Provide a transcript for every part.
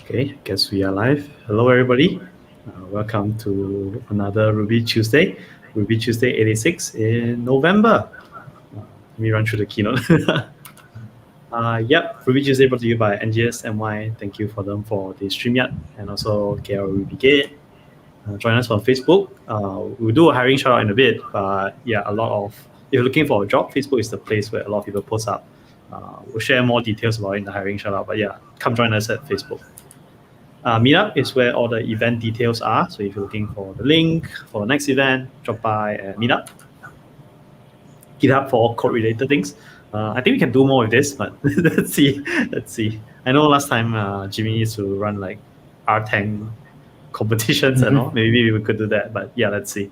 Okay, guess we are live. Hello, everybody. Welcome to another Ruby Tuesday, Ruby Tuesday 86 in November. Let me run through the keynote. Ruby Tuesday brought to you by NGS MY. Thank you for them for the StreamYard and also KL Ruby Gate. Join us on Facebook. We'll do a hiring shout out in a bit, but yeah, if you're looking for a job, Facebook is the place where a lot of people post up. We'll share more details about it in the hiring shout out, but yeah, come join us at Facebook. Meetup is where all the event details are. So if you're looking for the link for the next event, drop by at Meetup. GitHub for all code-related things. I think we can do more with this, but let's see. I know last time Jimmy used to run like R10 competitions and all. Maybe we could do that, but yeah, let's see.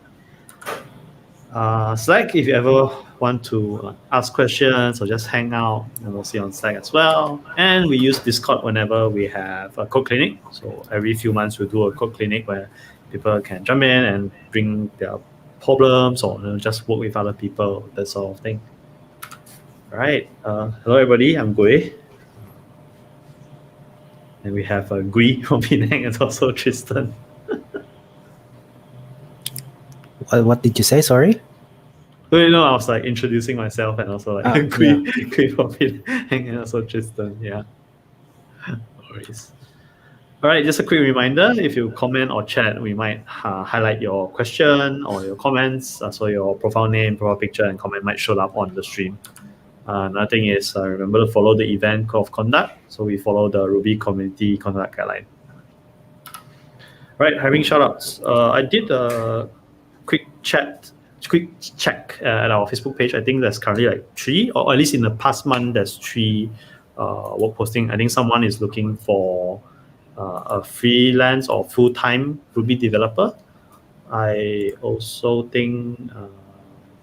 Slack, if you ever want to ask questions or just hang out, and we'll see on Slack as well. And we use Discord whenever we have a code clinic. So every few months we'll do a code clinic where people can jump in and bring their problems or just work with other people, that sort of thing. All right. Hello, everybody. I'm Gui. And we have Gui from Penang and also Tristan. What did you say? Sorry? No, I was like introducing myself and also like Gui from Penang and also Tristan. Yeah. No worries. All right, just a quick reminder, if you comment or chat, we might highlight your question or your comments. So your profile name, profile picture, and comment might show up on the stream. Another thing is remember to follow the event code of conduct. So we follow the Ruby community conduct guideline. Right, hiring shoutouts. I did a quick check at our Facebook page. I think there's currently like 3, or at least in the past month, there's 3 work posting. I think someone is looking for a freelance or full-time Ruby developer. I also think,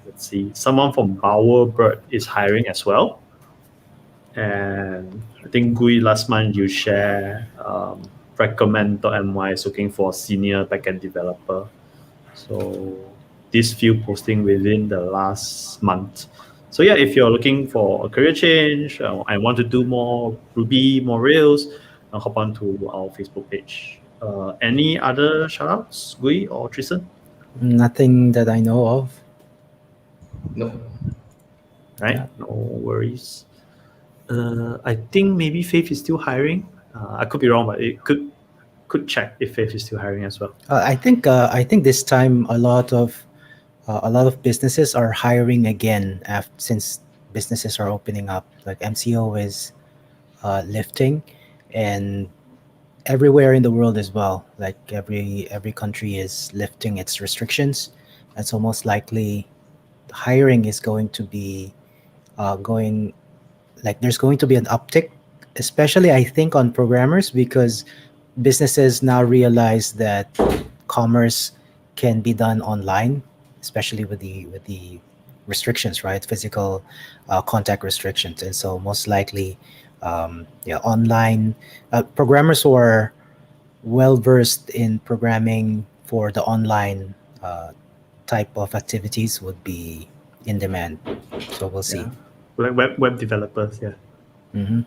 let's see, someone from Bowerbird is hiring as well. And I think Gui, last month you share recommend.my is looking for senior backend developer. So these few posting within the last month. So yeah, if you're looking for a career change and want to do more Ruby, more Rails, hop on to our Facebook page. Any other shoutouts, Gui or Tristan? Nothing that I know of. No. Right, yeah. No worries. I think maybe Faith is still hiring. I could be wrong, but it could check if Faith is still hiring as well. I think this time a lot of businesses are hiring again since businesses are opening up. Like MCO is lifting, and everywhere in the world as well. Like every country is lifting its restrictions, and so most likely hiring is going to be there's going to be an uptick, especially I think on programmers, because businesses now realize that commerce can be done online, especially with the restrictions, right? Physical contact restrictions. And so most likely online programmers who are well versed in programming for the online type of activities would be in demand. So we'll see. Like web developers, yeah. Mm-hmm.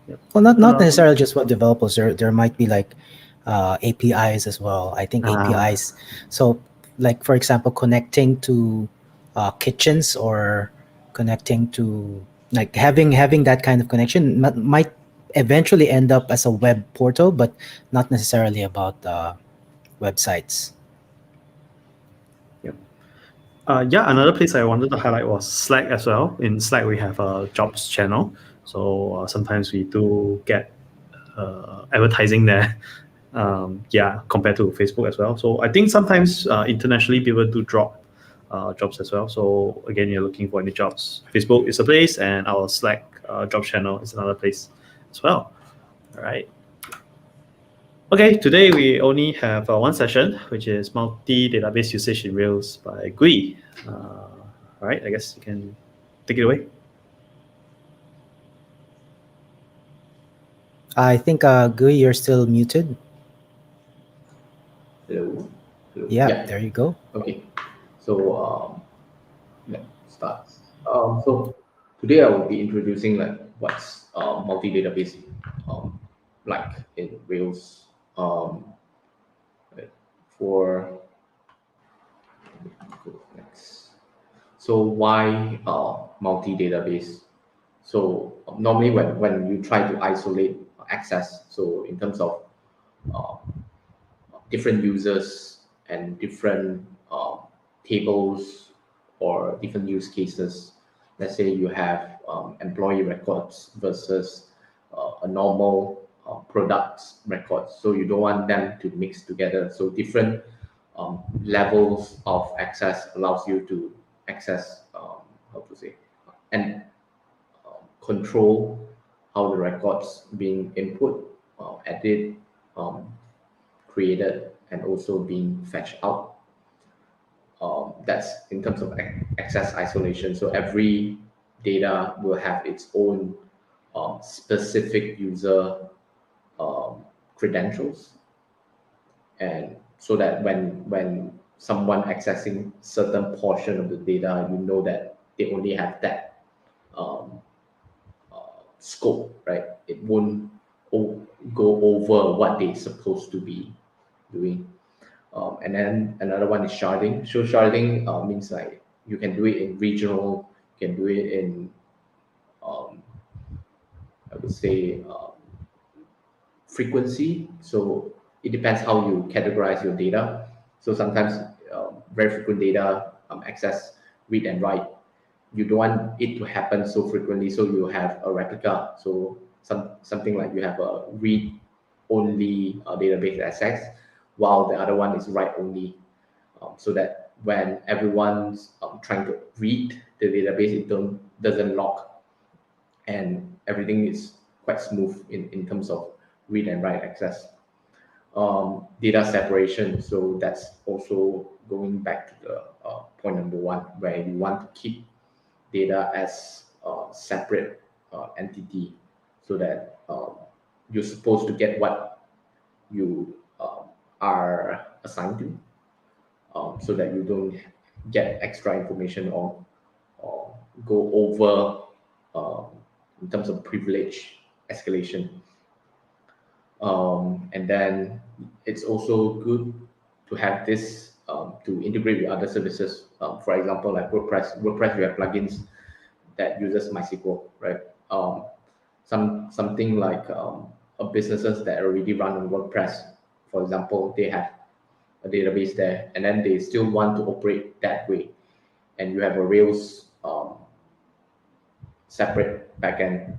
Yep. Well, not necessarily just web developers. There might be like APIs as well. I think APIs. So, like for example, connecting to kitchens or connecting to like having that kind of connection might eventually end up as a web portal, but not necessarily about websites. Another place I wanted to highlight was Slack as well. In Slack, we have a jobs channel. So sometimes we do get advertising there, compared to Facebook as well. So I think sometimes internationally people do drop jobs as well. So again, you're looking for any jobs, Facebook is a place, and our Slack jobs channel is another place as well. All right. Okay, today we only have one session, which is multi-database usage in Rails by Gui. All right, I guess you can take it away. I think, Gui, you're still muted. Hello. Yeah, there you go. Okay, so let's start. So today I will be introducing like what's multi-database like in Rails. Right, for go next. So why multi-database? So normally when you try to isolate access, so in terms of uh, different users and different tables or different use cases. Let's say you have employee records versus a normal products records. So you don't want them to mix together. So different levels of access allows you to access, how to say, and control how the records being input, edit, um, created, and also being fetched out. That's in terms of access isolation. So every data will have its own specific user credentials, and so that when someone accessing certain portion of the data, you know that they only have that um, scope, right? It won't go over what they're supposed to be doing. And then another one is sharding. So sharding means like you can do it in regional, you can do it in, um, I would say, frequency. So it depends how you categorize your data. So sometimes very frequent data access, read and write. You don't want it to happen so frequently, so you have a replica. So something like you have a read only database access, while the other one is write only, so that when everyone's trying to read the database, it doesn't lock, and everything is quite smooth in terms of read and write access. Data separation, so that's also going back to the point number one, where you want to keep data as a separate entity, so that you're supposed to get what you are assigned to, so that you don't get extra information or go over in terms of privilege escalation. And then it's also good to have this to integrate with other services. For example, like WordPress. WordPress, you have plugins that uses MySQL, right? Something like businesses that already run on WordPress, for example, they have a database there, and then they still want to operate that way, and you have a Rails separate backend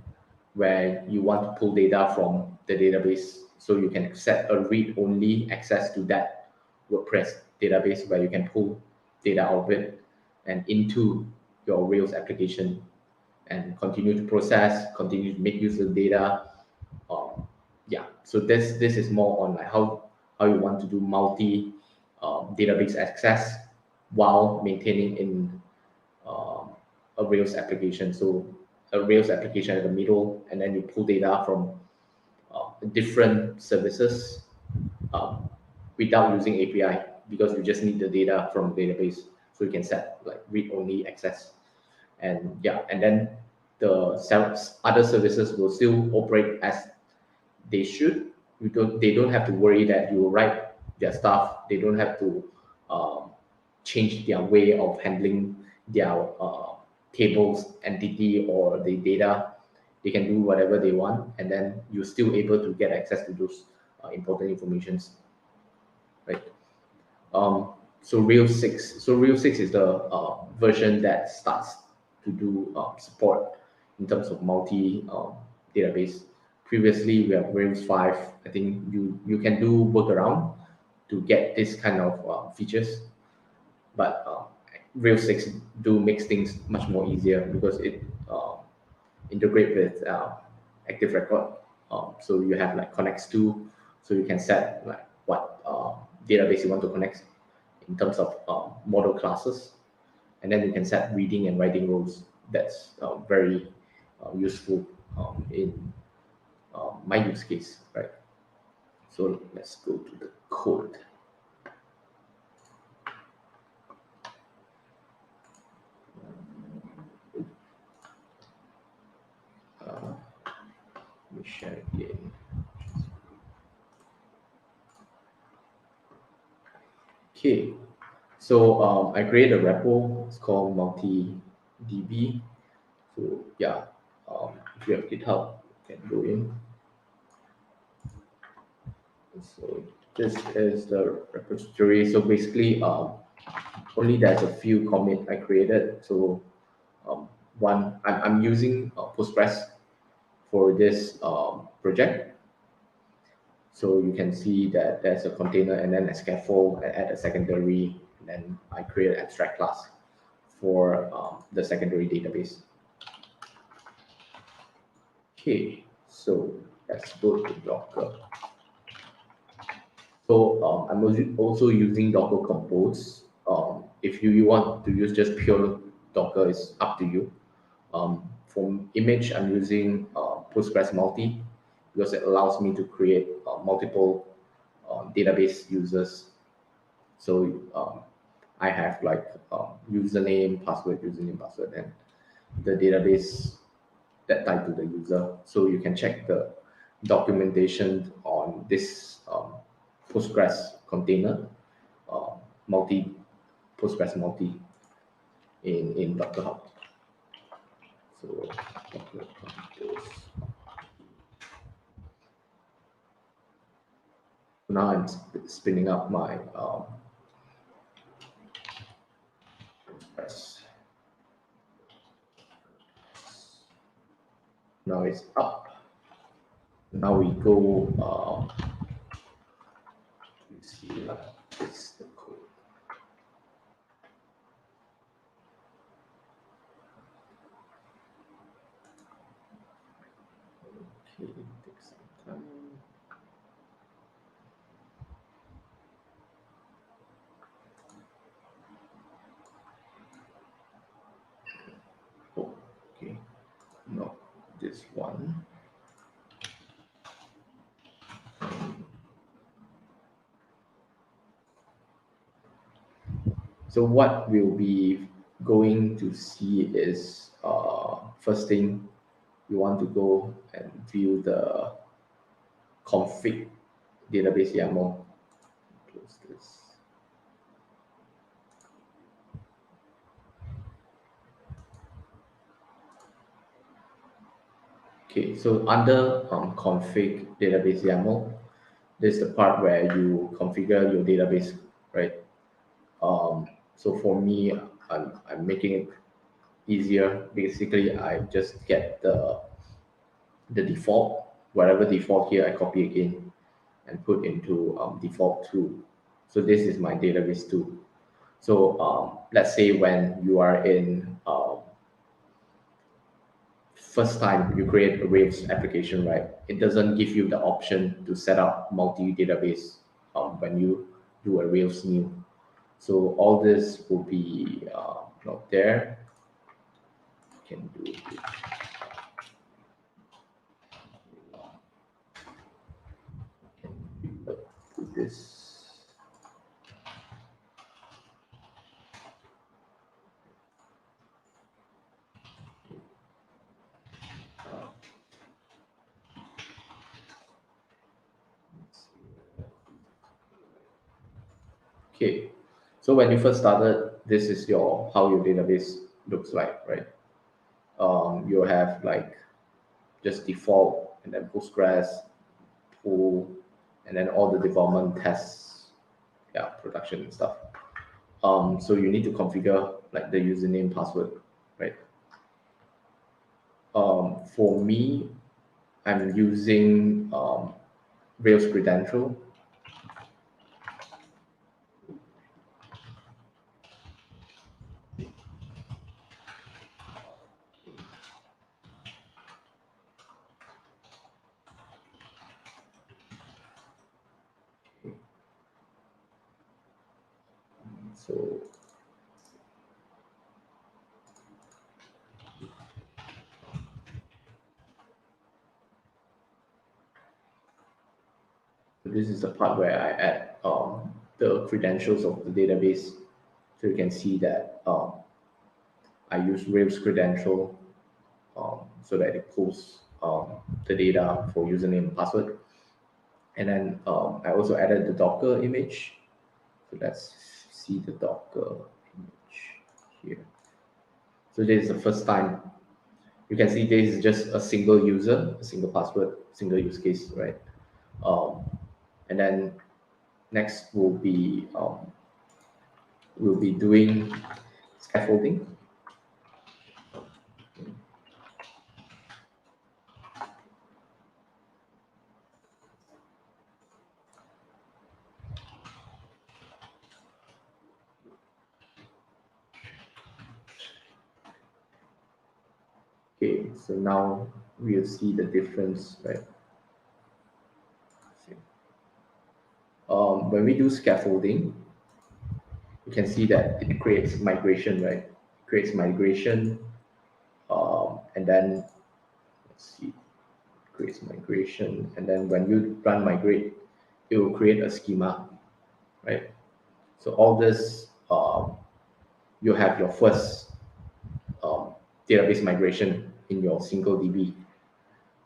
where you want to pull data from the database, so you can set a read-only access to that WordPress database where you can pull data out of it and into your Rails application and continue to process, continue to make use of data. Yeah, so this is more on like how you want to do multi database access while maintaining in um, a Rails application. So a Rails application in the middle, and then you pull data from different services um, without using API, because you just need the data from the database. So you can set like read-only access, and yeah, and then the other services will still operate as they should. They don't have to worry that you write their stuff. They don't have to um, change their way of handling their tables entity or the data. They can do whatever they want, and then you're still able to get access to those important informations, right? So Rails 6. So Rails 6 is the version that starts to do support in terms of multi database. Previously, we have Rails 5. I think you can do workaround to get this kind of features, but Rails 6 do makes things much more easier because it integrate with Active Record. So you have like connects to, so you can set like what database you want to connect in terms of model classes, and then you can set reading and writing roles. That's very useful in my use case, right? So let's go to the code. Let me share it here. Okay, so I created a repo. It's called multi-db. So yeah, if you have GitHub, you can go in. So this is the repository. So basically, only there's a few commit I created. So one, I'm using Postgres for this project. So you can see that there's a container and then a scaffold. I add a secondary, and then I create an abstract class for the secondary database. Okay, so let's go to Docker. So I'm also using Docker Compose. If you want to use just pure Docker, it's up to you. For image, I'm using Postgres Multi because it allows me to create multiple database users. So I have like username, password, and the database that tied to the user. So you can check the documentation on this Postgres container, multi Postgres multi in Docker Hub. So Docker Compose. Now I'm spinning up my Postgres. Now it's up. Now we go. Let's see. It's the code. Okay, take some time. Oh, okay. No, this one. So what we'll be going to see is first thing you want to go and view the config database YAML. Close this. Okay, so under config database YAML, this is the part where you configure your database, right? So for me, I'm making it easier. Basically, I just get the default, whatever default here, I copy again and put into default 2. So this is my database 2. So let's say when you are in first time you create a Rails application, right? It doesn't give you the option to set up multi-database when you do a Rails new. So all this will be not there. You can do this. Okay, so when you first started, this is your how your database looks like, right? You have like just default and then Postgres, pool, and then all the development tests, yeah, production and stuff. So you need to configure like the username, password, right? For me, I'm using Rails credential. So this is the part where I add the credentials of the database. So you can see that I use Rails credential so that it pulls the data for username and password. And then I also added the Docker image. So let's see the Docker image here. So this is the first time. You can see this is just a single user, a single password, single use case, right? And then next will be we'll be doing scaffolding. Okay, so now we'll see the difference, right? When we do scaffolding, you can see that it creates migration, right? It creates migration, and then let's see, creates migration, and then when you run migrate, it will create a schema, right? So all this, you have your first database migration in your single DB.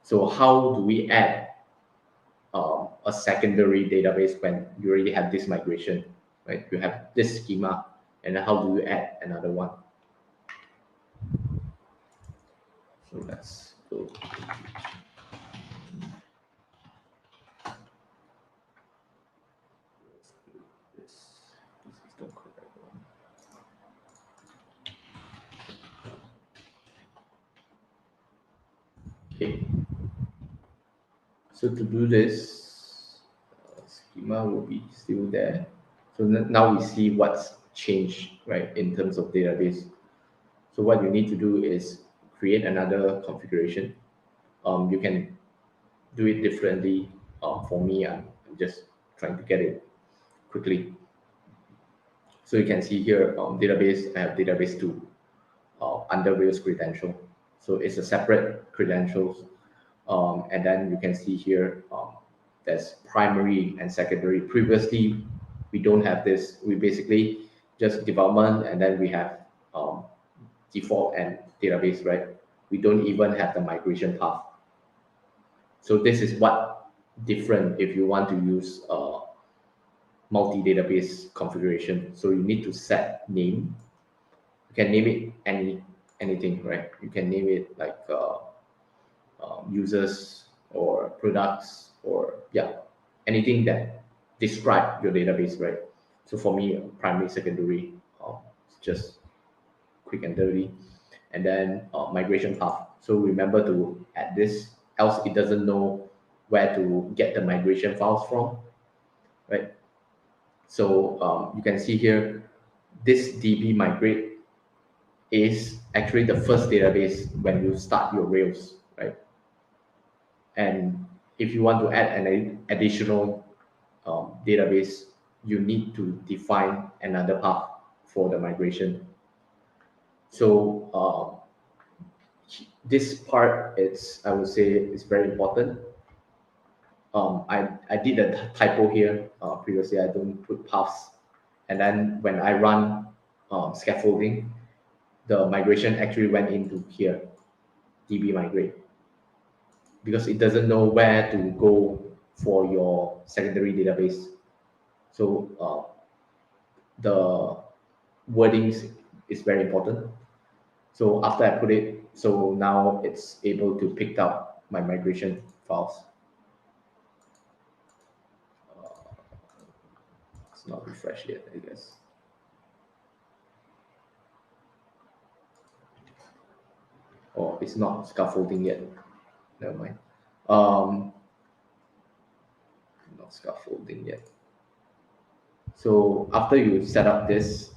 So how do we add a secondary database when you already have this migration, right? You have this schema, and then how do you add another one? So let's go. This is the correct one. Okay. So to do this, schema will be still there. So now we see what's changed, right, in terms of database. So what you need to do is create another configuration. You can do it differently. For me, I'm just trying to get it quickly. So you can see here, database, I have database 2 under Rails credential. So it's a separate credentials. And then you can see here, there's primary and secondary. Previously, we don't have this. We basically just development, and then we have default and database, right? We don't even have the migration path. So this is what different if you want to use multi-database configuration. So you need to set name. You can name it anything, right? You can name it like users or products or anything that describe your database, right? So for me, primary, secondary, it's just quick and dirty. And then migration path. So remember to add this, else it doesn't know where to get the migration files from, right? So you can see here, this DB migrate is actually the first database when you start your Rails, right? And if you want to add an additional database, you need to define another path for the migration. So this part, I would say, is very important. I did a typo here. Previously, I don't put paths, and then when I run scaffolding, the migration actually went into here, DB migrate, because it doesn't know where to go for your secondary database. So the wordings is very important. So after I put it, so now it's able to pick up my migration files. It's not refreshed yet, I guess. Or it's not scaffolding yet. Never mind. Not scaffolding yet. So after you set up this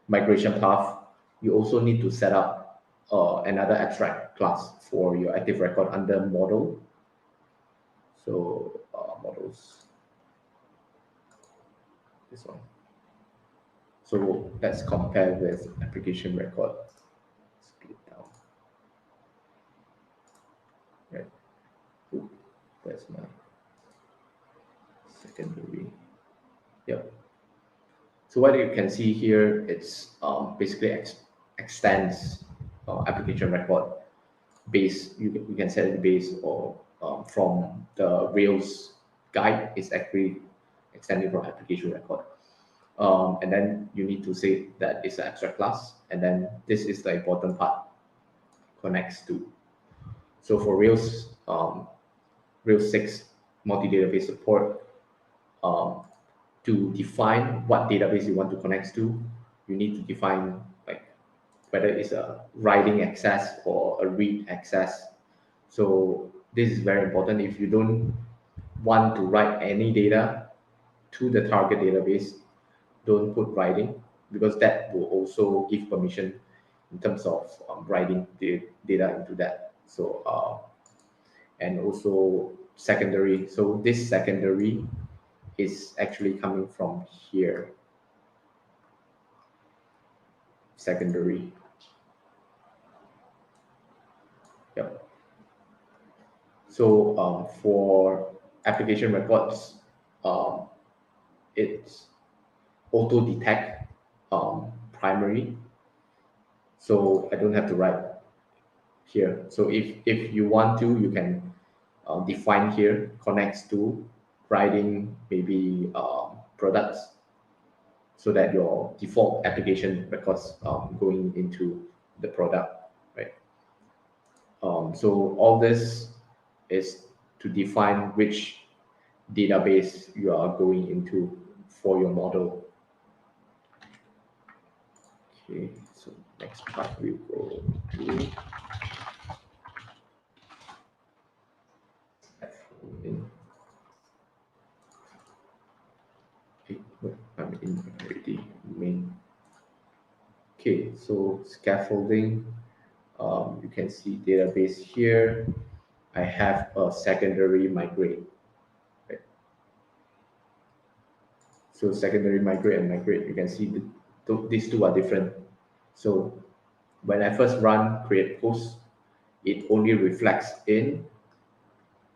migration path, you also need to set up another abstract class for your active record under model. So models, this one. So let's compare with application record. Split down. Right. Ooh, where's my secondary? Yep. So what you can see here, it's basically extends application record. base, you can set it base, or from the Rails guide is actually extending from application record. And then you need to say that it's an abstract class, and then this is the important part, connects to. So for Rails, Rails 6 multi-database support, to define what database you want to connect to, you need to define like whether it's a writing access or a read access. So this is very important. If you don't want to write any data to the target database, don't put writing, because that will also give permission in terms of writing the data into that. So and also secondary. So this secondary is actually coming from here. Secondary. Yep. So for application records, it's auto detect primary. So I don't have to write here. So if you want to, you can define here connects to writing maybe products, so that your default application records going into the product, right? So all this is to define which database you are going into for your model. Okay, so next part we go to scaffolding. Okay, I'm in already main. Okay, so scaffolding, you can see database here. I have a secondary migrate. Right? So secondary migrate and migrate, you can see these two are different. So when I first run create post, it only reflects in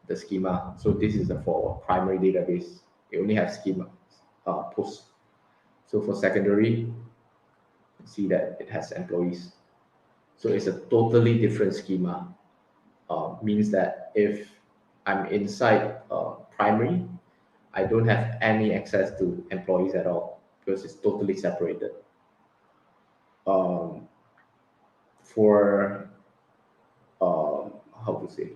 the schema. So this is for primary database. It only has schema post. So for secondary, see that it has employees. So it's a totally different schema. Means that if I'm inside primary, I don't have any access to employees at all, because it's totally separated. For how to say,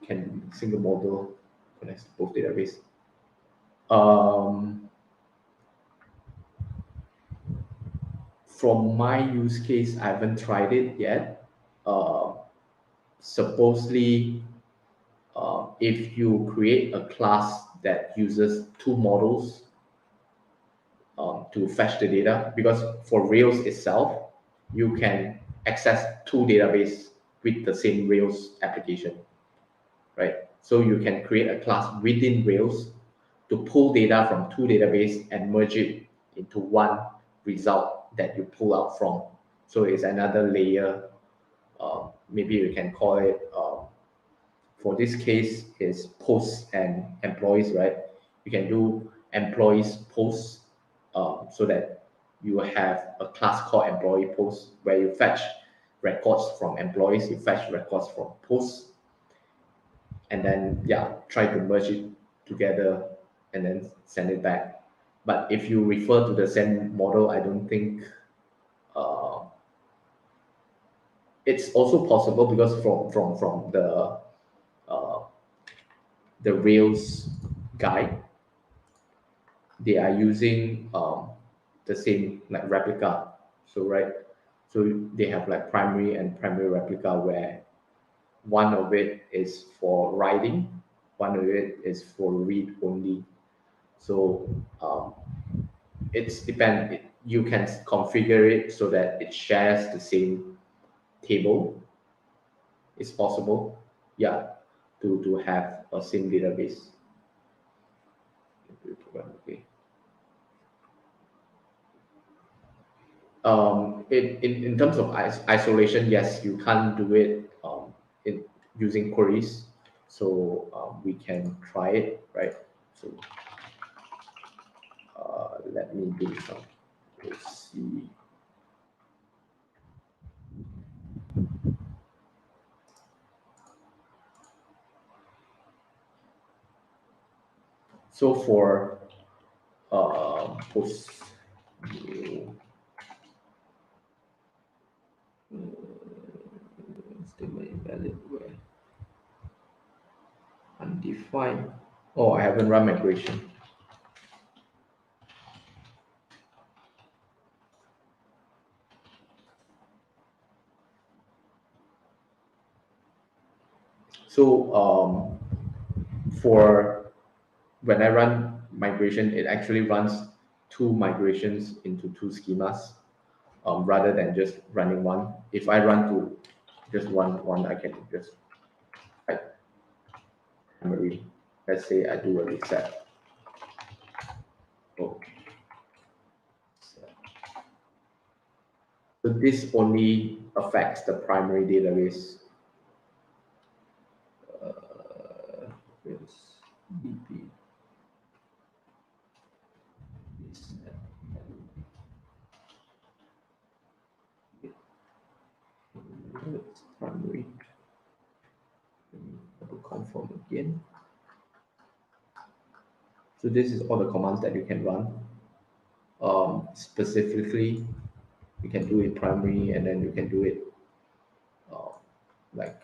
can single model connect to both database. From my use case, I haven't tried it yet. Supposedly, if you create a class that uses two models to fetch the data, because for Rails itself, you can access two databases with the same Rails application, right? So you can create a class within Rails to pull data from two databases and merge it into one result that you pull out from. So it's another layer. Maybe you can call it, for this case, is posts and employees, right? You can do employees posts, so that you have a class called employee posts, where you fetch records from employees, you fetch records from posts, and then try to merge it together and then send it back. But if you refer to the same model, I don't think it's also possible, because from the Rails guide, they are using the same like replica. So so they have like primary and primary replica, where one of it is for writing, one of it is for read only. So it's depend. You can configure it so that it shares the same table. It's possible, to have a same database. Okay. In terms of isolation, yes, you can't do it using queries. So we can try it, right? So let me do some. Let's see. So for post statement invalid where undefined. Oh, I haven't run migration. So for when I run migration, it actually runs two migrations into two schemas rather than just running one. If I run to just one, I can just type primary. Let's say I do a reset. Oh. So this only affects the primary database. Yes, DB. Reset. It's primary. Double confirm again. So this is all the commands that you can run. Specifically, you can do it primary, and then you can do it like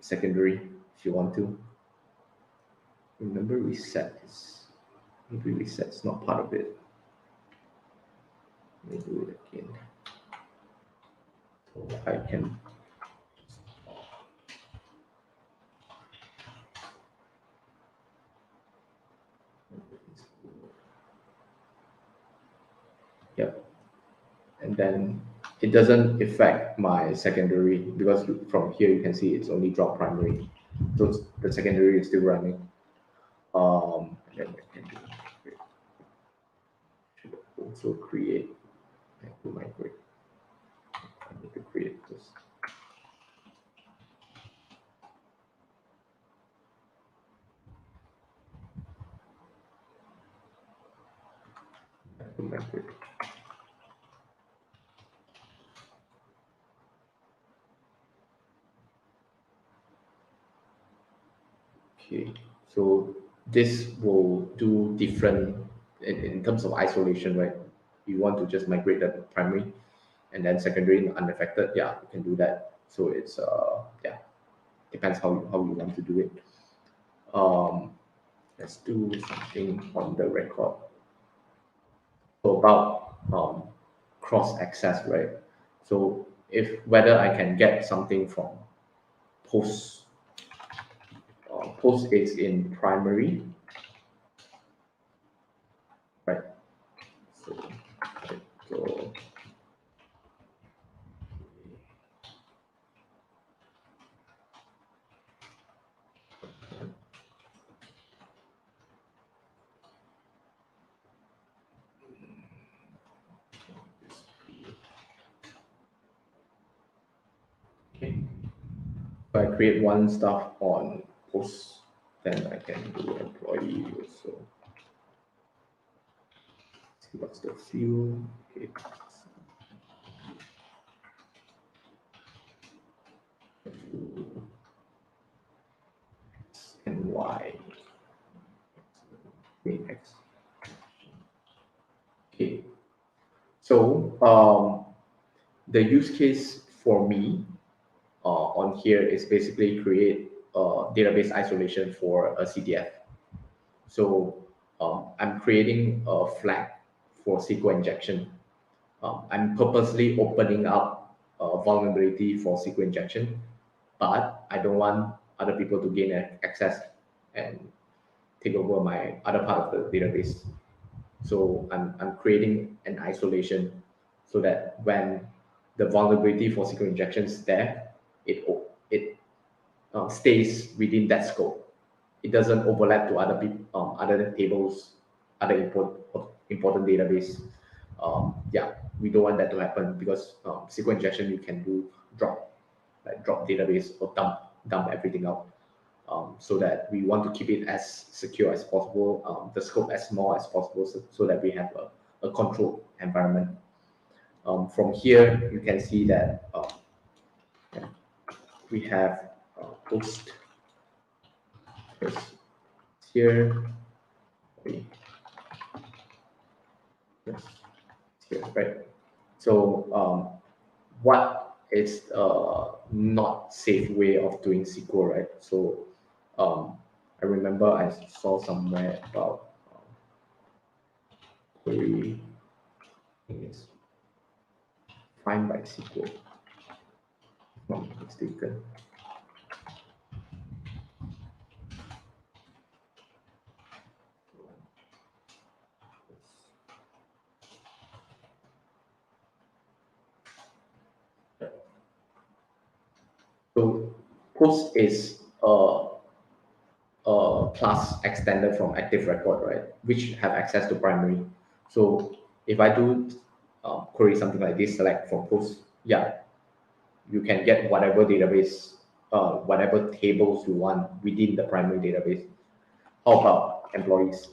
secondary if you want to. Remember, reset is maybe reset's not part of it. Let me do it again. So I can. Yep. And then it doesn't affect my secondary because from here you can see it's only drop primary. So the secondary is still running. And then I can should also create. I have to migrate. I need to create this. I have to migrate. Okay, so this will do different in terms of isolation, right? You want to just migrate the primary and then secondary unaffected, yeah, you can do that. So it's yeah, depends how you want to do it. Let's do something on the record. So about cross access, right? So if whether I can get something from post post is in primary, right? So okay. If I create one stuff on post, then I can do employee also. See what's the field. Okay. And Y. X. Okay. So the use case for me on here is basically create database isolation for a CDF. So I'm creating a flag for SQL injection. I'm purposely opening up vulnerability for SQL injection, but I don't want other people to gain access and take over my other part of the database. So I'm creating an isolation so that when the vulnerability for SQL injection is there, it stays within that scope. It doesn't overlap to other tables, other important database. Yeah, we don't want that to happen because SQL injection you can do drop database or dump everything out. So that we want to keep it as secure as possible, the scope as small as possible, so that we have a controlled environment. From here, you can see that we have post here. Yes. Here, right? So what is not safe way of doing SQL, right? So I remember I saw somewhere about query, I think it's find by SQL, if not mistaken. So post is a class extended from active record, right? Which have access to primary. So if I do query something like this, select from post, yeah, you can get whatever database, whatever tables you want within the primary database. How about employees?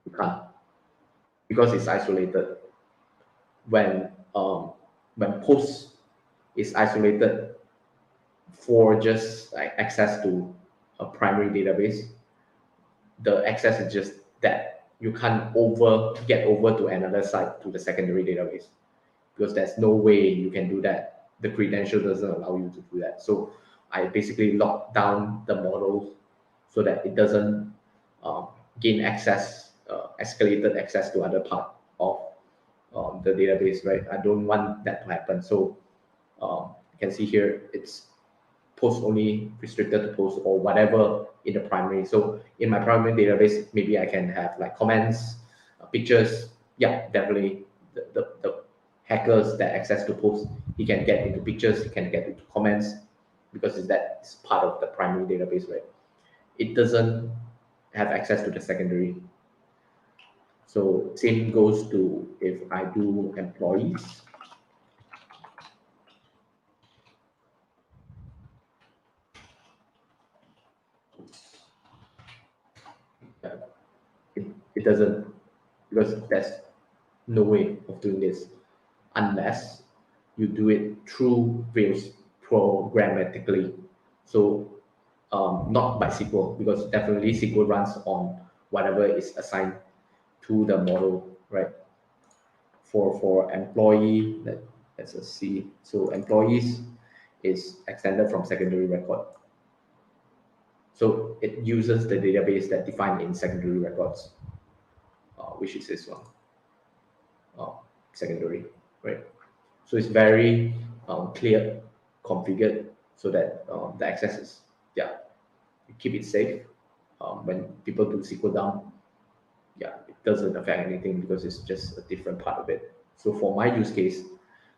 You can't because it's isolated. When post is isolated for just like access to a primary database, the access is just that you can't get over to another site to the secondary database because there's no way you can do that. The credential doesn't allow you to do that. So I basically lock down the model so that it doesn't um, gain access, escalated access to other part of the database, right? I don't want that to happen. So you can see here, it's post only, restricted to post or whatever in the primary. So in my primary database, maybe I can have like comments, pictures. Yeah, definitely the hackers that access to post, he can get into pictures, he can get into comments because that's part of the primary database, right? It doesn't have access to the secondary. So same goes to if I do employees. It doesn't, because there's no way of doing this unless you do it through Rails programmatically. So not by SQL, because definitely SQL runs on whatever is assigned to the model, right? For employee, let's just see. So employees is extended from secondary record. So it uses the database that defined in secondary records, which is this one, secondary, right? So it's very clear, configured so that the access is, yeah, you keep it safe. When people do SQL dump, yeah, it doesn't affect anything because it's just a different part of it. So for my use case,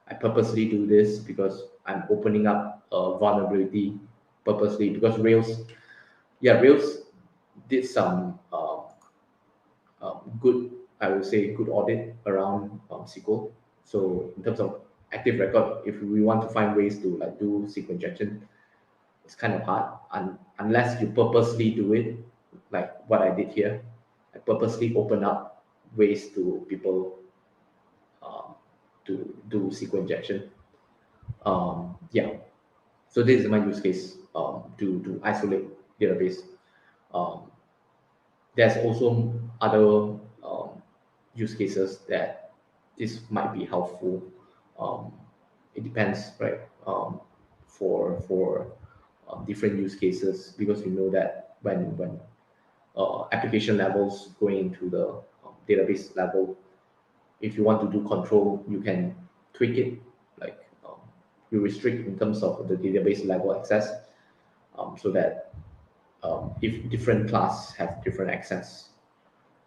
I purposely do this because I'm opening up a vulnerability purposely because Rails did some good, I would say, good audit around SQL. So in terms of active record, if we want to find ways to like do SQL injection, it's kind of hard unless you purposely do it, like what I did here. I purposely open up ways to people to do SQL injection. Yeah, so this is my use case to isolate database. Um, there's also other use cases that this might be helpful. Um, it depends, right? For different use cases, because we know that when application levels going into the database level, if you want to do control, you can tweak it, like you restrict in terms of the database level access, so that if different class have different access,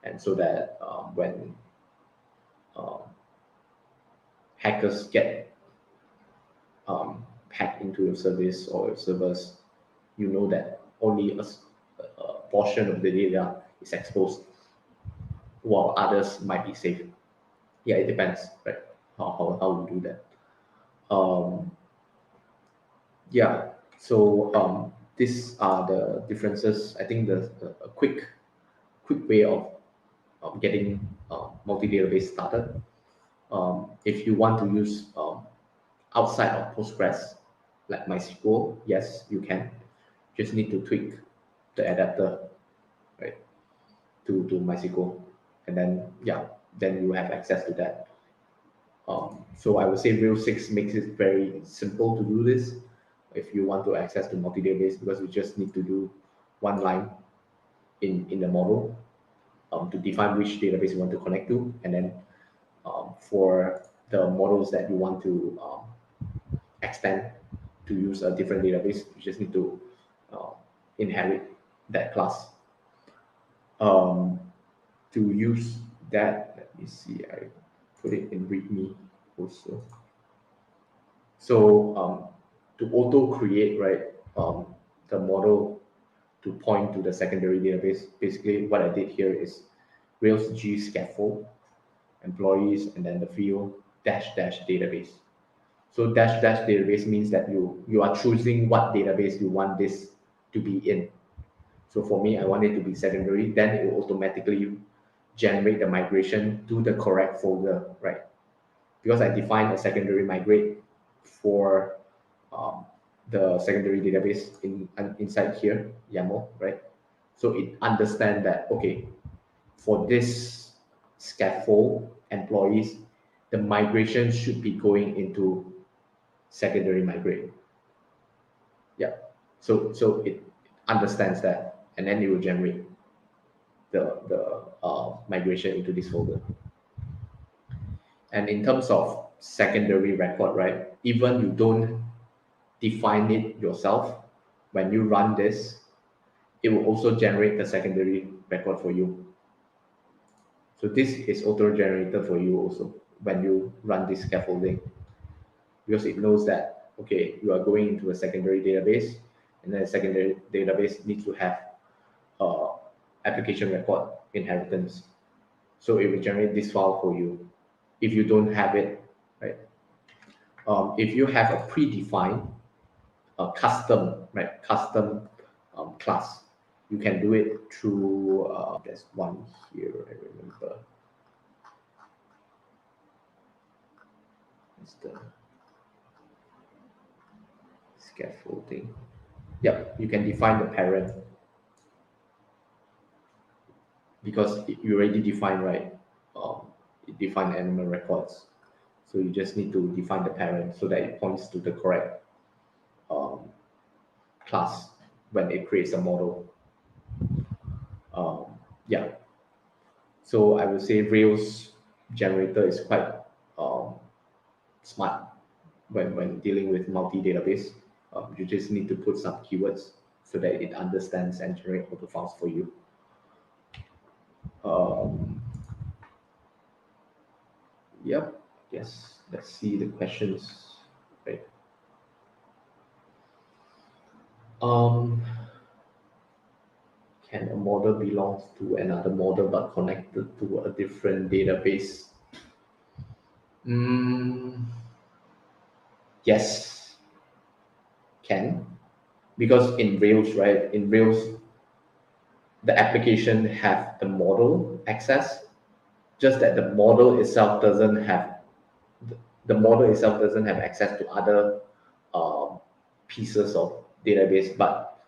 and so that when um, hackers get hacked into your service or your servers, you know that only a portion of the data is exposed, while others might be safe. Yeah, it depends, right? How we do that. Yeah, so these are the differences. I think a quick way of getting multi-database started. If you want to use outside of Postgres, like MySQL, yes, you can. Just need to tweak the adapter to MySQL, and then then you have access to that. So I would say Rails 6 makes it very simple to do this if you want to access to multi-database, because you just need to do one line in the model to define which database you want to connect to, and then for the models that you want to extend to use a different database, you just need to inherit that class. To use that, let me see, I put it in README also. So to auto create, right, the model to point to the secondary database, basically what I did here is Rails G scaffold, employees, and then the field dash database. So dash database means that you are choosing what database you want this to be in. So for me, I want it to be secondary, then it will automatically generate the migration to the correct folder, right? Because I defined a secondary migrate for the secondary database inside here, YAML, right? So it understands that, okay, for this scaffold employees, the migration should be going into secondary migrate. Yeah. So it understands that, and then it will generate the migration into this folder. And in terms of secondary record, right, even you don't define it yourself, when you run this, it will also generate the secondary record for you. So this is auto-generated for you also when you run this scaffolding, because it knows that, okay, you are going into a secondary database, and then a secondary database needs to have application record inheritance. So it will generate this file for you if you don't have it, right? If you have a predefined custom class, you can do it through, there's one here, I remember. It's the scaffolding. Yep, you can define the parent because you already define, right? It define animal records. So you just need to define the parent so that it points to the correct class when it creates a model. Yeah. So I would say Rails generator is quite smart when dealing with multi-database. You just need to put some keywords so that it understands and generate auto files for you. Yep. Yes. Let's see the questions. Right. Can a model belong to another model but connected to a different database? Yes, can. Because in Rails, right, in Rails, the application have the model access, just that the model itself doesn't have access to other pieces of database. But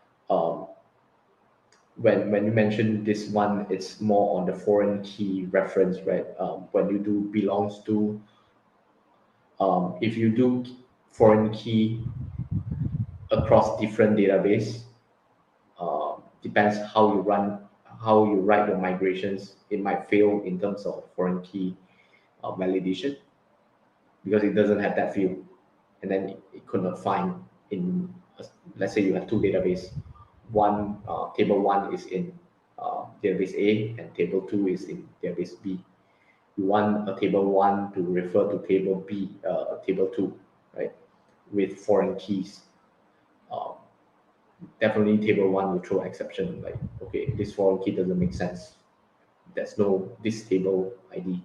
when you mention this one, it's more on the foreign key reference, right? When you do belongs to, if you do foreign key across different database, depends how you write your migrations. It might fail in terms of foreign key validation because it doesn't have that field, and then it could not find in. Let's say you have two databases. One table 1 is in database A, and table 2 is in database B. You want a table 1 to refer to table B, table 2, right, with foreign keys. Definitely table 1 will throw exception, like, okay, this foreign key doesn't make sense. There's no this table ID,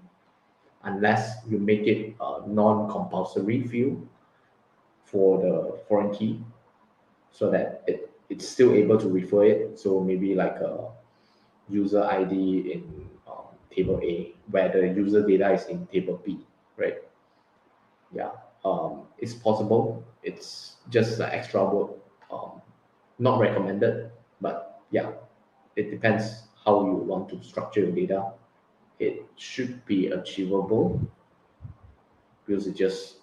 unless you make it a non-compulsory field for the foreign key, so that it's still able to refer it. So maybe like a user ID in table A, where the user data is in table B, right? Yeah, it's possible. It's just an extra work. Not recommended, but yeah, it depends how you want to structure your data, it should be achievable because it's just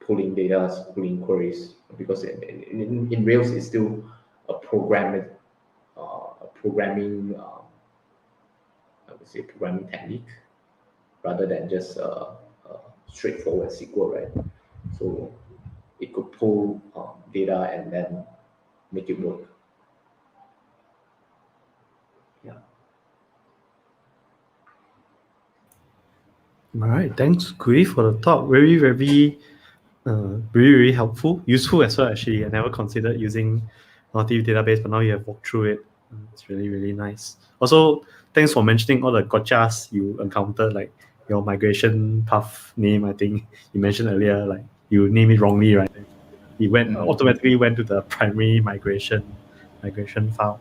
pulling data, pulling queries. Because in Rails, it's still a programming, I would say programming technique rather than just a straightforward SQL, right? So it could pull data and then make it work. Yeah. All right, thanks, Kui, for the talk. Very, very, very helpful, useful as well. Actually, I never considered using multi database, but now you have walked through it. It's really, really nice. Also, thanks for mentioning all the gotchas you encountered, like your migration path name. I think you mentioned earlier, like you name it wrongly, right? It went automatically went to the primary migration file.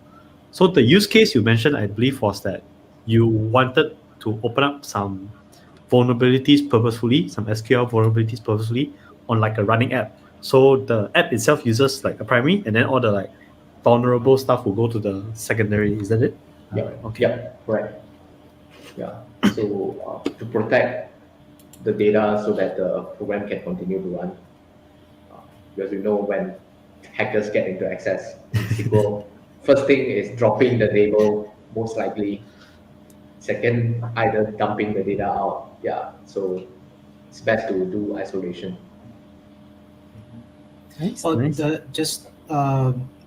So the use case you mentioned, I believe, was that you wanted to open up some vulnerabilities purposefully, some SQL vulnerabilities purposefully on like a running app. So the app itself uses like a primary, and then all the like vulnerable stuff will go to the secondary. Is that it? Yeah. Okay. Yeah. Correct. Yeah. So to protect the data so that the program can continue to run, because you know when hackers get into access in SQL, first thing is dropping the table, most likely. Second, either dumping the data out. Yeah. So it's best to do isolation. Nice, Oh, nice.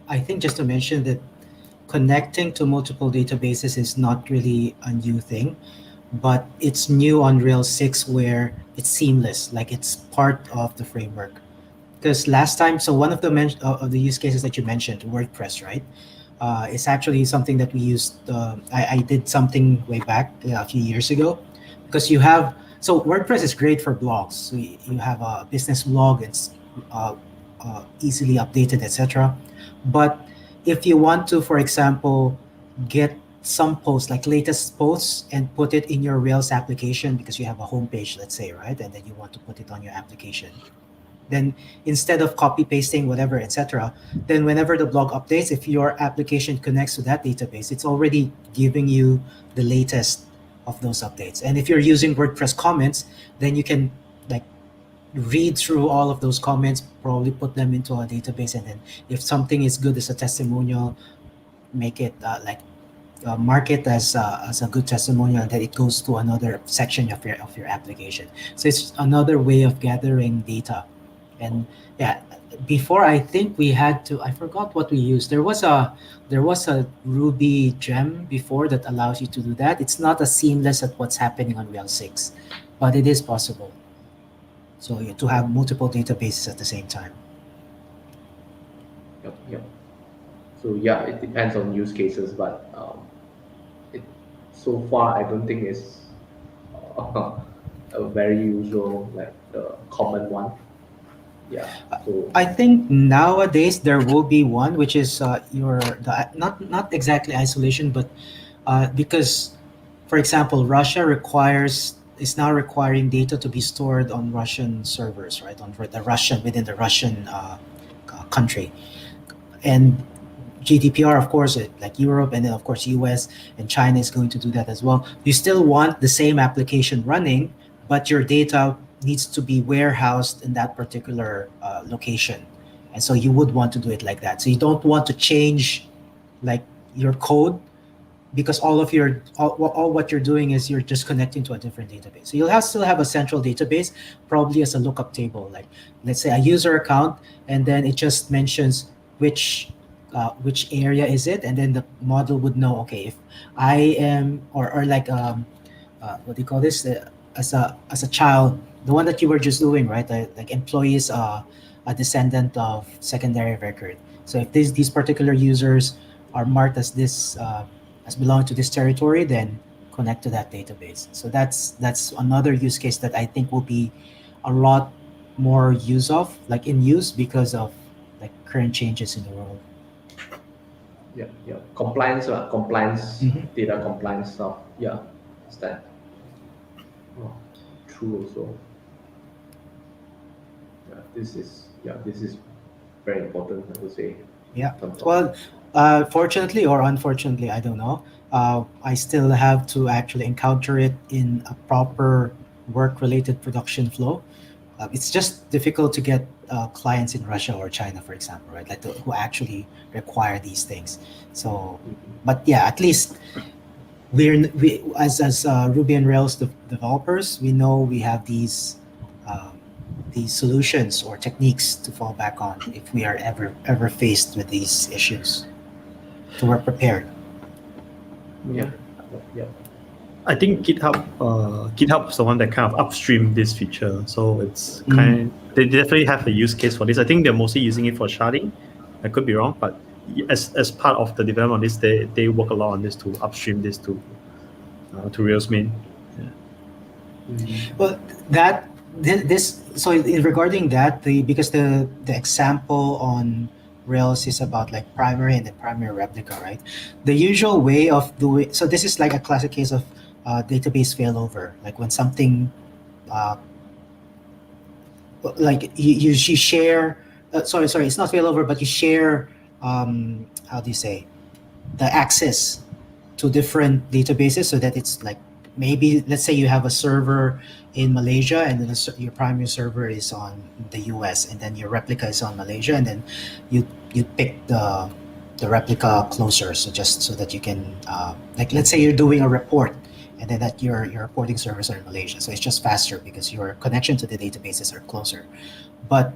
I think just to mention that connecting to multiple databases is not really a new thing, but it's new on Rails 6 where it's seamless, like it's part of the framework. Because last time, so one of of the use cases that you mentioned, WordPress, right? It's actually something that we used. I did something way back a few years ago, because you have so WordPress is great for blogs. So you have a business blog, it's uh, easily updated, etc. But if you want to, for example, get some posts like latest posts and put it in your Rails application because you have a homepage, let's say, right, and then you want to put it on your application, then instead of copy pasting whatever, etc., then whenever the blog updates, if your application connects to that database, it's already giving you the latest of those updates. And if you're using WordPress comments, then you can like read through all of those comments, probably put them into a database, and then if something is good as a testimonial, make it mark it as a good testimonial, and then it goes to another section of your application. So it's another way of gathering data. And yeah, before I think we had to, I forgot what we used. There was a Ruby gem before that allows you to do that. It's not as seamless at what's happening on Rails 6, but it is possible. So to have multiple databases at the same time. Yep. Yep. So yeah, it depends on use cases, but it so far I don't think it's a very usual like the common one. Yeah. So I think nowadays there will be one, which is not exactly isolation, but because, for example, Russia requires is now requiring data to be stored on Russian servers, right? On the Russian within the Russian country, and GDPR, of course, like Europe, and then of course US and China is going to do that as well. You still want the same application running, but your data needs to be warehoused in that particular location, and so you would want to do it like that. So you don't want to change like your code, because all what you're doing is you're just connecting to a different database. So still have a central database, probably as a lookup table, like let's say a user account, and then it just mentions which area is it, and then the model would know, okay, if I am or like what do you call this, as a child, the one that you were just doing, right, like employees, a descendant of secondary record. So if these particular users are marked as this as belonging to this territory, then connect to that database. So that's another use case that I think will be a lot more in use because of like current changes in the world. yeah, yeah, compliance, Mhm. data compliance stuff. Yeah, it's that. Oh, true also. Yeah, this is very important, I would say, Yeah. in terms of Well, Fortunately or unfortunately, I don't know. I still have to actually encounter it in a proper work-related production flow. It's just difficult to get clients in Russia or China, for example, right? Like who actually require these things. So, but yeah, at least we as Ruby and Rails developers, we know we have these solutions or techniques to fall back on if we are ever faced with these issues. So we're prepared. Yeah. Yeah. I think GitHub is the one that kind of upstream this feature. So it's they definitely have a use case for this. I think they're mostly using it for sharding. I could be wrong, but as part of the development of this, they work a lot on this to upstream this to Rails main. Well, that this so regarding that, because the example on Rails is about like primary and the primary replica, right? The usual way of doing so this is like a classic case of database failover, like when something uh, like you share. Sorry, it's not failover, but you share. How do you say the access to different databases so that it's like maybe let's say you have a server in Malaysia and then your primary server is on the US and then your replica is on Malaysia and then you pick the replica closer so just so that you can like let's say you're doing a report and then that your reporting servers are in Malaysia, so it's just faster because your connection to the databases are closer. But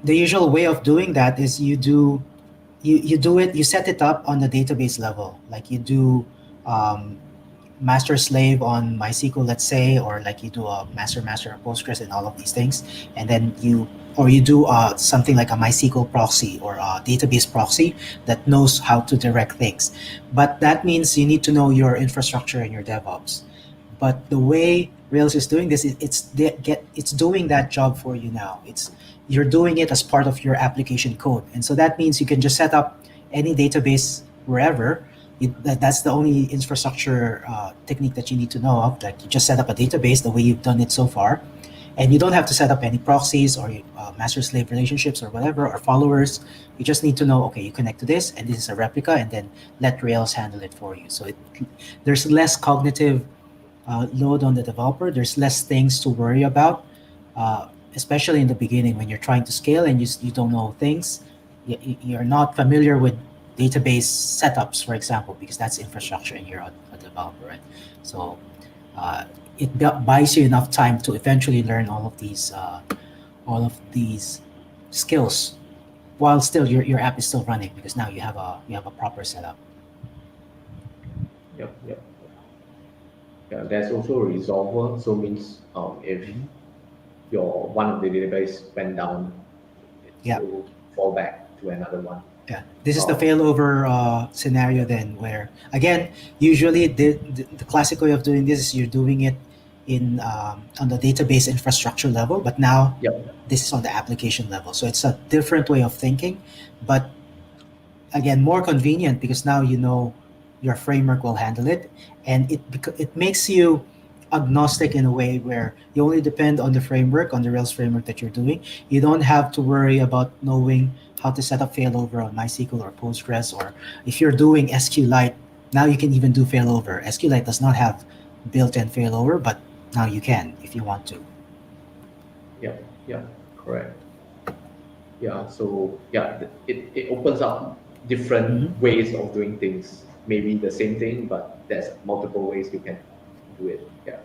the usual way of doing that is you do it, you set it up on the database level, like you do um, master slave on MySQL, let's say, or like you do a master on Postgres and all of these things, and then you do something like a MySQL proxy or a database proxy that knows how to direct things. But that means you need to know your infrastructure and your DevOps. But the way Rails is doing this, it's doing that job for you now. You're doing it as part of your application code, and so that means you can just set up any database wherever. That's the only infrastructure technique that you need to know of. Like you just set up a database the way you've done it so far, and you don't have to set up any proxies or master-slave relationships or whatever or followers. You just need to know, okay, you connect to this, and this is a replica, and then let Rails handle it for you. So there's less cognitive load on the developer. There's less things to worry about, especially in the beginning when you're trying to scale and you don't know things. You're not familiar with database setups, for example, because that's infrastructure and you're a developer, right? So it buys you enough time to eventually learn all of these skills while still your app is still running because now you have a proper setup. Yep. Yeah, there's also a resolver. So means if your one of the database went down, it will fall back to another one. Yeah, this is the failover scenario then, where again, usually the classic way of doing this is you're doing it in on the database infrastructure level, but now this is on the application level. So it's a different way of thinking, but again, more convenient because now you know your framework will handle it, and it makes you agnostic in a way where you only depend on the framework, on the Rails framework that you're doing. You don't have to worry about knowing how to set up failover on MySQL or Postgres, or if you're doing SQLite, now you can even do failover. SQLite does not have built-in failover, but now you can if you want to. Yeah, correct. Yeah, so it opens up different ways of doing things. Maybe the same thing, but there's multiple ways you can do it. Yeah.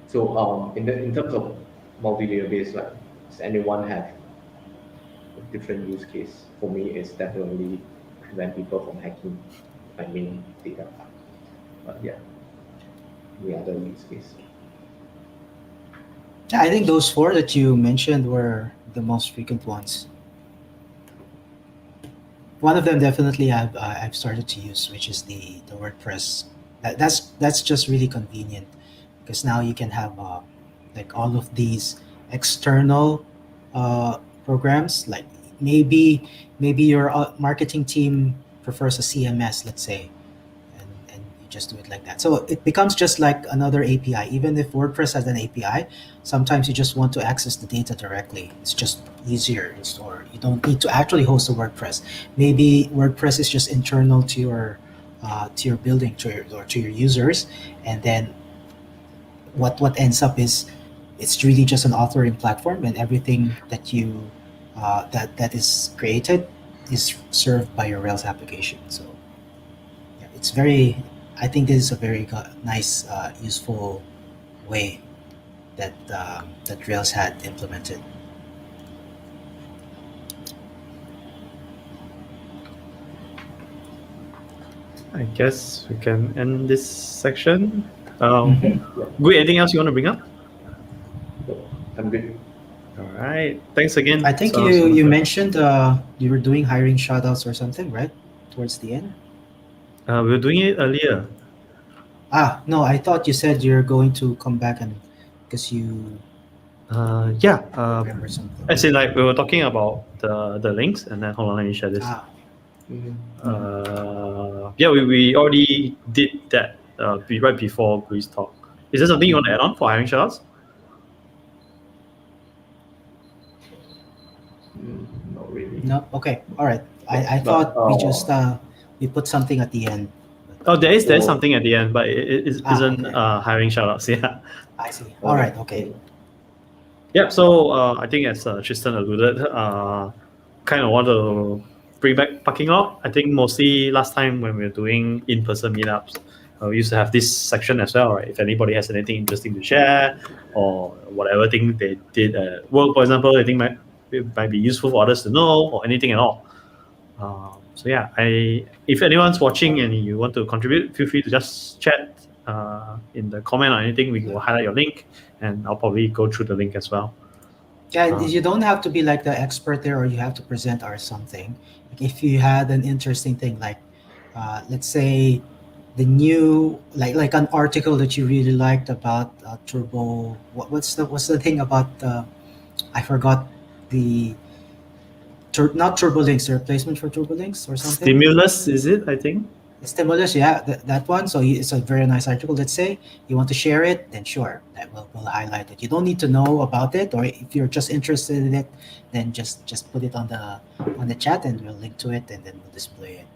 So in terms of multi-database, like does anyone have a different use case? For me, it's definitely prevent people from hacking my main data. But yeah, the other use case. I think those four that you mentioned were the most frequent ones. One of them definitely I've started to use, which is the WordPress. That's just really convenient because now you can have like all of these external programs. Like maybe your marketing team prefers a CMS, let's say, and just do it like that. So it becomes just like another API. Even if WordPress has an API, sometimes you just want to access the data directly. It's just easier, or you don't need to actually host a WordPress. Maybe WordPress is just internal to your building, to your users, and then what ends up is it's really just an authoring platform, and everything that you that is created is served by your Rails application. So yeah, it's very. I think this is a very nice, useful way that Rails had implemented. I guess we can end this section. Yeah. Good. Anything else you want to bring up? I'm good. All right. Thanks again. I think so you much. mentioned you were doing hiring shoutouts or something, right? Towards the end. We were doing it earlier. No, I thought you said you're going to come back and because you Yeah. remember something. As in, like, we were talking about the links, and then hold on, let me share this. Yeah, we already did that right before Greece talk. Is there something you want to add on for hiring shoutouts? Not really. No, okay, all right. I But, thought we just we put something at the end. Oh, there's Oh. something at the end, but it isn't Okay. Hiring shoutouts. Yeah. I see. All right. Okay. Yeah. So I think as Tristan alluded, kind of want to bring back parking lot. I think mostly last time when we were doing in-person meetups, we used to have this section as well, right? If anybody has anything interesting to share or whatever thing they did at work, for example, I think it might be useful for others to know, or anything at all. So yeah, if anyone's watching and you want to contribute, feel free to just chat in the comment or anything. We will highlight your link, and I'll probably go through the link as well. Yeah, you don't have to be like the expert there, or you have to present or something. Like if you had an interesting thing, like let's say the new like an article that you really liked about turbo. What's the thing about I forgot the not turbolinks, the replacement for turbolinks or something. Stimulus, is it? I think. Stimulus, yeah, that one. So it's a very nice article. Let's say you want to share it, then sure, that we'll highlight it. You don't need to know about it, or if you're just interested in it, then just put it on the chat, and we'll link to it, and then we'll display it.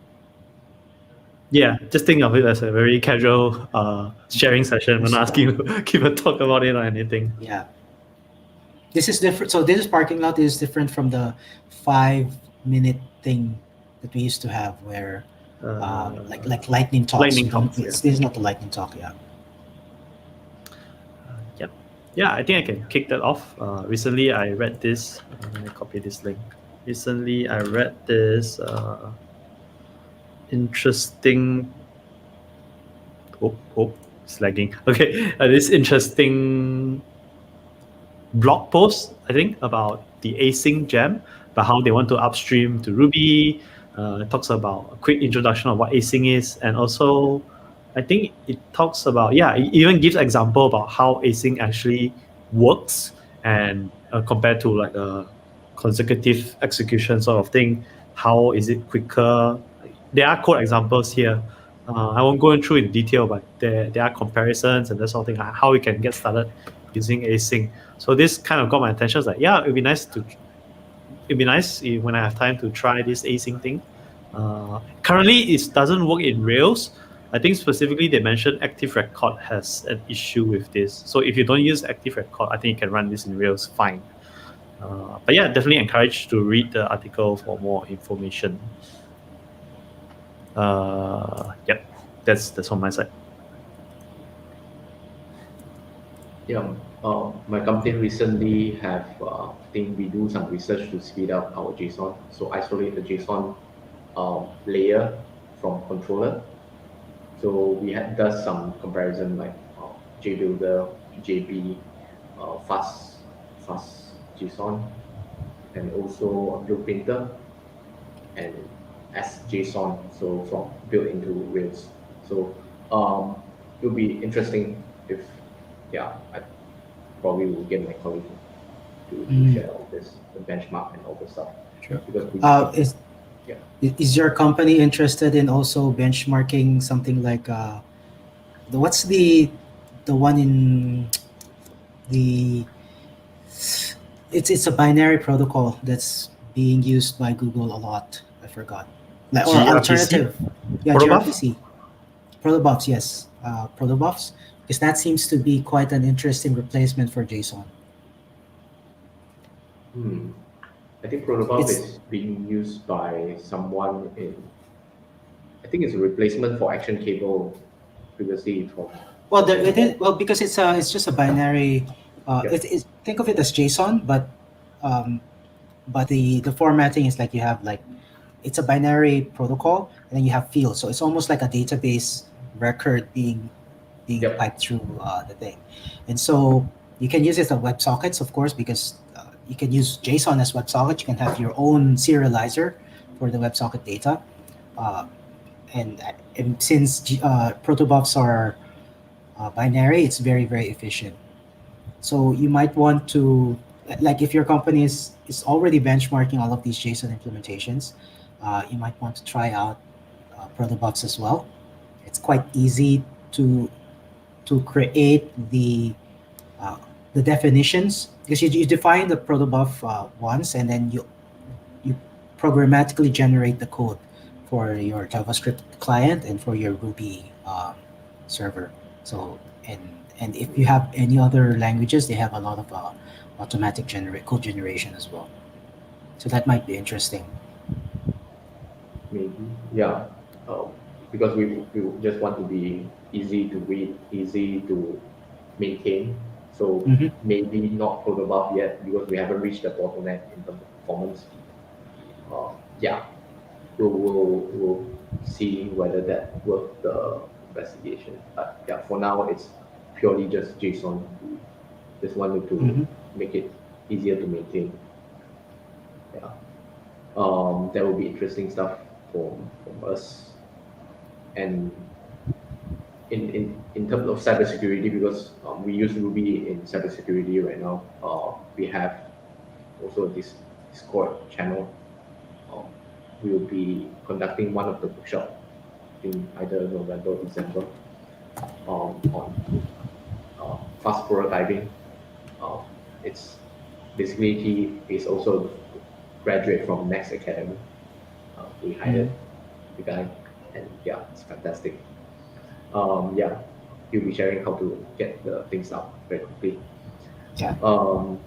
Yeah, just think of it as a very casual sharing session. We're not asking you to give a talk about it or anything. Yeah, this is different. So this parking lot is different from the 5-minute thing that we used to have, where like lightning talks. Lightning talks. Yeah. This is not the lightning talk. Yeah. Yep. Yeah, I think I can kick that off. Recently, I read this. Let me copy this link. Recently, I read this interesting. It's lagging. Okay, this interesting blog post, I think, about the async gem, about how they want to upstream to Ruby. It talks about a quick introduction of what async is, and also I think it talks about, it even gives example about how async actually works, and compared to like a consecutive execution sort of thing, how is it quicker? There are code examples here. I won't go through in detail, but there are comparisons and that sort of thing, how we can get started using async. So this kind of got my attention. It's like, it'd be nice when I have time to try this async thing. Currently, it doesn't work in Rails. I think specifically they mentioned Active Record has an issue with this. So if you don't use Active Record, I think you can run this in Rails fine. But yeah, definitely encouraged to read the article for more information. Yep, that's on my side. Yeah, my company recently have, I think we do some research to speed up our JSON. So isolate the JSON layer from controller. So we does some comparison like JBuilder, JB, fast JSON, and also Blueprinter and SJSON. So from built into Rails. So it will be interesting if, I probably will get my colleague to share all this, the benchmark and all the stuff. Sure. Because is your company interested in also benchmarking something like what's the one in the it's a binary protocol that's being used by Google a lot. I forgot. Like, or gRPC? alternative. Yeah, Protobuf? gRPC. Protobufs, yes. Protobufs. Because that seems to be quite an interesting replacement for JSON. I think protobuf It's is being used by someone in. I think it's a replacement for action cable previously from. well, because it's just a binary. Yeah. Think of it as JSON, um, but the formatting is like you have like it's a binary protocol, and then you have fields. So it's almost like a database record being Yep. piped through the thing, and so you can use it on WebSockets, of course, because you can use JSON as WebSocket. You can have your own serializer for the WebSocket data, uh, and since protobufs are binary, it's very very efficient. So you might want to, like, if your company is already benchmarking all of these JSON implementations, you might want to try out protobufs as well. It's quite easy to create uh, the definitions, because you define the protobuf once, and then you programmatically generate the code for your JavaScript client and for your Ruby server. So and if you have any other languages, they have a lot of automatic code generation as well. So that might be interesting. Maybe. Yeah. Because we just want to be easy to read, easy to maintain. So Mhm. maybe not protobuf yet because we haven't reached the bottleneck in terms of performance. Yeah, we'll see whether that worth the investigation. But yeah, for now it's purely just JSON. Just wanted to Mhm. make it easier to maintain. Yeah. That will be interesting stuff from us. And in terms of cybersecurity, because we use Ruby in cybersecurity right now, we have also this Discord channel. Um, we will be conducting one of the workshop in either November or December on fast prototyping. It's basically he is also a graduate from Next Academy. We hired Mhm. the guy, and yeah, it's fantastic. Yeah, he'll be sharing how to get the things out very quickly. Yeah. Um,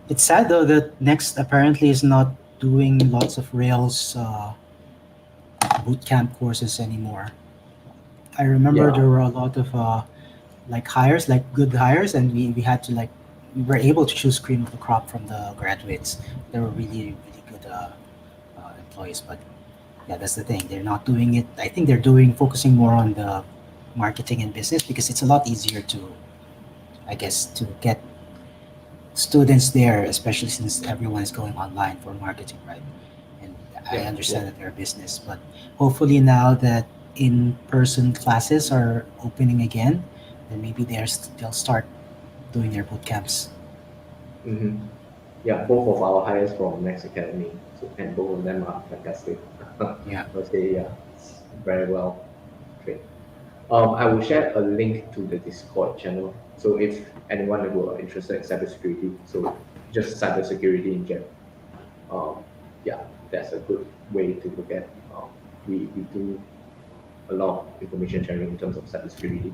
It's sad though that Next apparently is not doing lots of Rails bootcamp courses anymore. I remember yeah, there were a lot of like hires, like good hires, and we had to like we were able to choose cream of the crop from the graduates. They were really really good employees, but yeah, that's the thing. They're not doing it. I think they're doing focusing more on the marketing and business because it's a lot easier to, I guess, to get students there, especially since everyone is going online for marketing, right? And I yeah, yeah. understand that they're a business, but hopefully now that in-person classes are opening again, then maybe they'll start doing their boot camps. Mm-hmm. Yeah, both of our hires from Next Academy, so, and both of them are fantastic. Yeah. I'll say, yeah, it's very well trained. I will share a link to the Discord channel. So if anyone who are interested in cybersecurity, so just cybersecurity in general, yeah, that's a good way to look at. We do a lot of information sharing in terms of cybersecurity.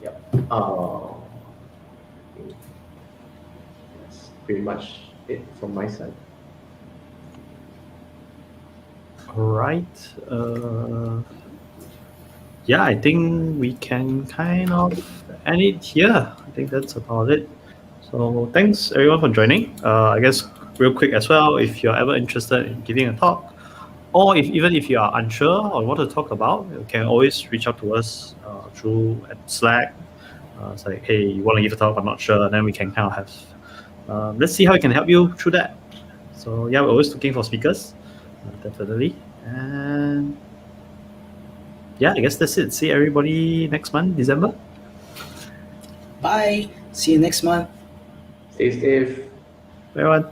Yeah. I think that's pretty much it from my side. All right. Yeah, I think we can kind of end it here. I think that's about it. So thanks everyone for joining. I guess real quick as well, if you're ever interested in giving a talk, or if you are unsure on what to talk about, you can always reach out to us through at Slack. It's like, hey, you want to give a talk? I'm not sure. And then we can kind of have. Let's see how we can help you through that. So yeah, we're always looking for speakers, definitely. And yeah, I guess that's it. See everybody next month, December. Bye. See you next month. Stay safe. Everyone.